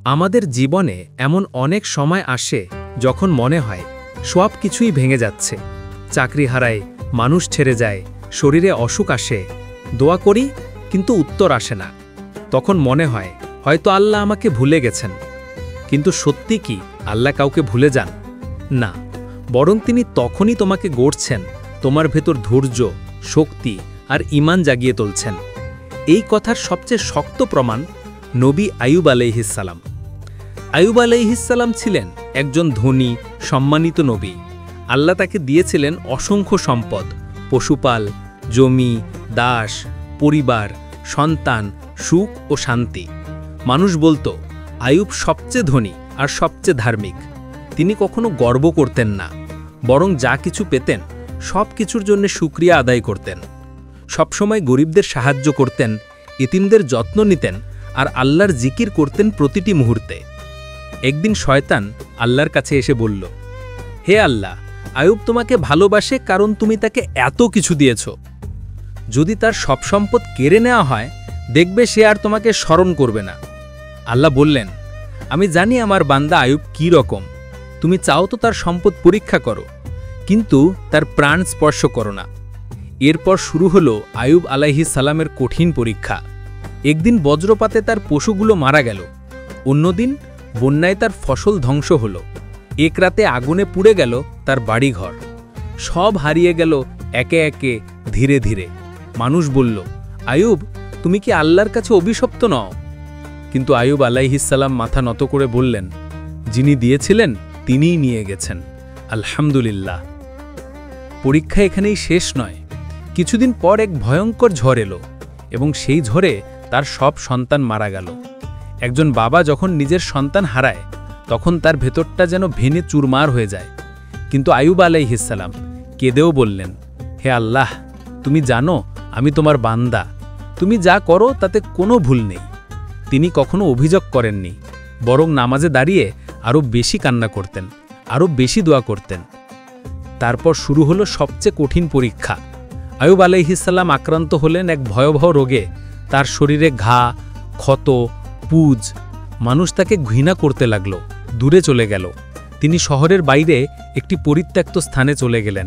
আমাদের জীবনে এমন অনেক সময় আসে যখন মনে হয় সব কিছুই ভেঙে যাচ্ছে। চাকরি হারায়, মানুষ ছেড়ে যায়, শরীরে অসুখ আসে, দোয়া করি কিন্তু উত্তর আসে না। তখন মনে হয় হয়তো আল্লাহ আমাকে ভুলে গেছেন। কিন্তু সত্যি কি আল্লাহ কাউকে ভুলে যান? না, বরং তিনি তখনই তোমাকে গড়ছেন, তোমার ভেতর ধৈর্য, শক্তি আর ঈমান জাগিয়ে তুলছেন। এই কথার সবচেয়ে শক্ত প্রমাণ নবী আইয়ুব আলাইহিসসালাম। আইয়ুব আলাইহিসসালাম ছিলেন একজন ধনী, সম্মানিত নবী। আল্লাহ তাকে দিয়েছিলেন অসংখ্য সম্পদ, পশুপাল, জমি, দাস, পরিবার, সন্তান, সুখ ও শান্তি। মানুষ বলতো আইয়ুব সবচেয়ে ধনী আর সবচেয়ে ধার্মিক। তিনি কখনো গর্ব করতেন না, বরং যা কিছু পেতেন সব কিছুর জন্য শুকরিয়া আদায় করতেন। সবসময় গরিবদের সাহায্য করতেন, এতিমদের যত্ন নিতেন আর আল্লাহর জিকির করতেন প্রতিটি মুহূর্তে। একদিন শয়তান আল্লাহর কাছে এসে বলল, হে আল্লাহ, আইয়ুব তোমাকে ভালোবাসে কারণ তুমি তাকে এত কিছু দিয়েছ। যদি তার সব সম্পদ কেড়ে নেওয়া হয়, দেখবে সে আর তোমাকে স্মরণ করবে না। আল্লাহ বললেন, আমি জানি আমার বান্দা আইয়ুব কী রকম। তুমি চাও তো তার সম্পদ পরীক্ষা করো, কিন্তু তার প্রাণ স্পর্শ করো না। এরপর শুরু হলো আইয়ুব আলাইহিসসালামের কঠিন পরীক্ষা। একদিন বজ্রপাতে তার পশুগুলো মারা গেল, অন্যদিন বন্যায় তার ফসল ধ্বংস হল, এক রাতে আগুনে পুড়ে গেল তার বাড়িঘর। সব হারিয়ে গেল একে একে, ধীরে ধীরে। মানুষ বলল, আইয়ুব, তুমি কি আল্লাহর কাছে অভিশপ্ত নও? কিন্তু আইয়ুব আলাইহিসসালাম মাথা নত করে বললেন, যিনি দিয়েছিলেন তিনিই নিয়ে গেছেন, আলহামদুলিল্লাহ। পরীক্ষা এখানেই শেষ নয়। কিছুদিন পর এক ভয়ঙ্কর ঝড় এলো এবং সেই ঝড়ে তার সব সন্তান মারা গেল। একজন বাবা যখন নিজের সন্তান হারায়, তখন তার ভেতরটা যেন ভেঙে চুরমার হয়ে যায়। কিন্তু আইয়ুব আলাইহিসসালাম কেঁদেও বললেন, হে আল্লাহ, তুমি জানো আমি তোমার বান্দা, তুমি যা করো তাতে কোনো ভুল নেই। তিনি কখনো অভিযোগ করেননি, বরং নামাজে দাঁড়িয়ে আরও বেশি কান্না করতেন, আরও বেশি দোয়া করতেন। তারপর শুরু হলো সবচেয়ে কঠিন পরীক্ষা। আইয়ুব আলাইহিসসালাম আক্রান্ত হলেন এক ভয়াবহ রোগে। তার শরীরে ঘা, ক্ষত, পুজ। মানুষ তাকে ঘৃণা করতে লাগল, দূরে চলে গেল। তিনি শহরের বাইরে একটি পরিত্যক্ত স্থানে চলে গেলেন।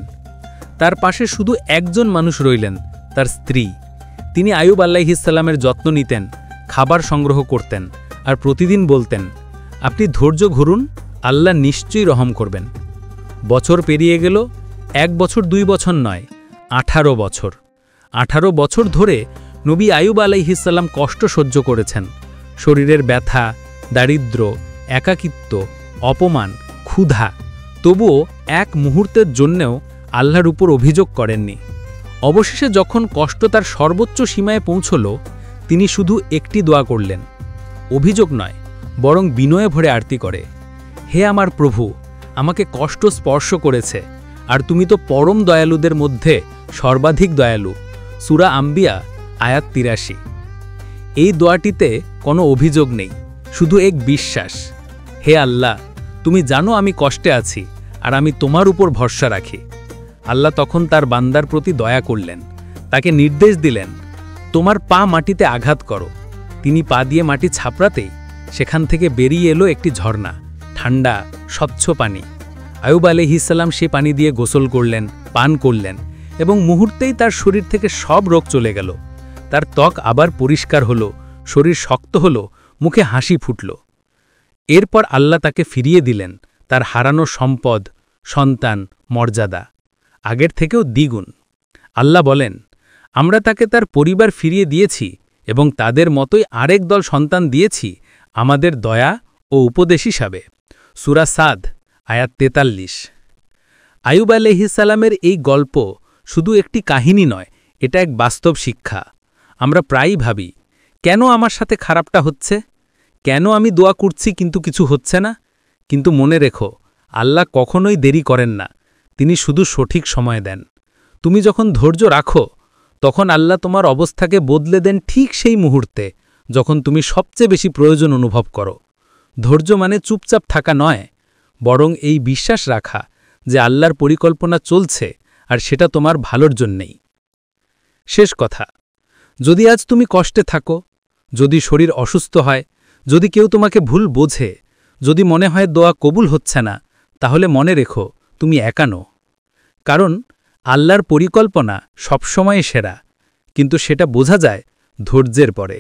তার পাশে শুধু একজন মানুষ রইলেন, তার স্ত্রী। তিনি আইয়ুব আলাইহিসসালামের যত্ন নিতেন, খাবার সংগ্রহ করতেন আর প্রতিদিন বলতেন, আপনি ধৈর্য ধরুন, আল্লাহ নিশ্চয়ই রহম করবেন। বছর পেরিয়ে গেল, 1 বছর 2 বছর নয়, 18 বছর। 18 বছর ধরে নবী আইয়ুব আলাইহিসসালাম কষ্ট সহ্য করেছেন। শরীরের ব্যথা, দারিদ্র্য, একাকিত্ব, অপমান, ক্ষুধা। তবুও এক মুহূর্তের জন্যেও আল্লাহর উপর অভিযোগ করেননি। অবশেষে যখন কষ্ট তার সর্বোচ্চ সীমায় পৌঁছল, তিনি শুধু একটি দোয়া করলেন। অভিযোগ নয়, বরং বিনয়ে ভরে আরতি করে, হে আমার প্রভু, আমাকে কষ্ট স্পর্শ করেছে, আর তুমি তো পরম দয়ালুদের মধ্যে সর্বাধিক দয়ালু। সূরা আম্বিয়া আয়াত 83। এই দোয়াটিতে কোনো অভিযোগ নেই, শুধু এক বিশ্বাস, হে আল্লাহ, তুমি জানো আমি কষ্টে আছি আর আমি তোমার উপর ভরসা রাখি। আল্লাহ তখন তার বান্দার প্রতি দয়া করলেন, তাকে নির্দেশ দিলেন, তোমার পা মাটিতে আঘাত করো। তিনি পা দিয়ে মাটি ছাপড়াতেই সেখান থেকে বেরিয়ে এলো একটি ঝর্ণা, ঠান্ডা, স্বচ্ছ পানি। আইয়ুব আলাইহিসসালাম সে পানি দিয়ে গোসল করলেন, পান করলেন এবং মুহূর্তেই তার শরীর থেকে সব রোগ চলে গেল। তার ত্বক আবার পরিষ্কার হলো, শরীর শক্ত হলো, মুখে হাসি ফুটল। এরপর আল্লাহ তাকে ফিরিয়ে দিলেন তার হারানো সম্পদ, সন্তান, মর্যাদা, আগের থেকেও দ্বিগুণ। আল্লাহ বলেন, আমরা তাকে তার পরিবার ফিরিয়ে দিয়েছি এবং তাদের মতোই আরেক দল সন্তান দিয়েছি আমাদের দয়া ও উপদেশ হিসাবে। সূরা সাদ আয়াত 43। আইয়ুব আলাইহিসসালামের এই গল্প শুধু একটি কাহিনী নয়, এটা এক বাস্তব শিক্ষা। আমরা প্রায়ই ভাবি, কেন আমার সাথে খারাপটা হচ্ছে, কেন আমি দোয়া করছি কিন্তু কিছু হচ্ছে না। কিন্তু মনে রেখো, আল্লাহ কখনোই দেরি করেন না, তিনি শুধু সঠিক সময় দেন। তুমি যখন ধৈর্য রাখো, তখন আল্লাহ তোমার অবস্থাকে বদলে দেন ঠিক সেই মুহূর্তে যখন তুমি সবচেয়ে বেশি প্রয়োজন অনুভব করো। ধৈর্য মানে চুপচাপ থাকা নয়, বরং এই বিশ্বাস রাখা যে আল্লাহর পরিকল্পনা চলছে আর সেটা তোমার ভালোর জন্যেই। শেষ কথা, যদি আজ তুমি কষ্টে থাকো, যদি শরীর অসুস্থ হয়, যদি কেউ তোমাকে ভুল বোঝে, যদি মনে হয় দোয়া কবুল হচ্ছে না, তাহলে মনে রেখো তুমি একা নও। কারণ আল্লাহর পরিকল্পনা সবসময় সেরা, কিন্তু সেটা বোঝা যায় ধৈর্যের পরে।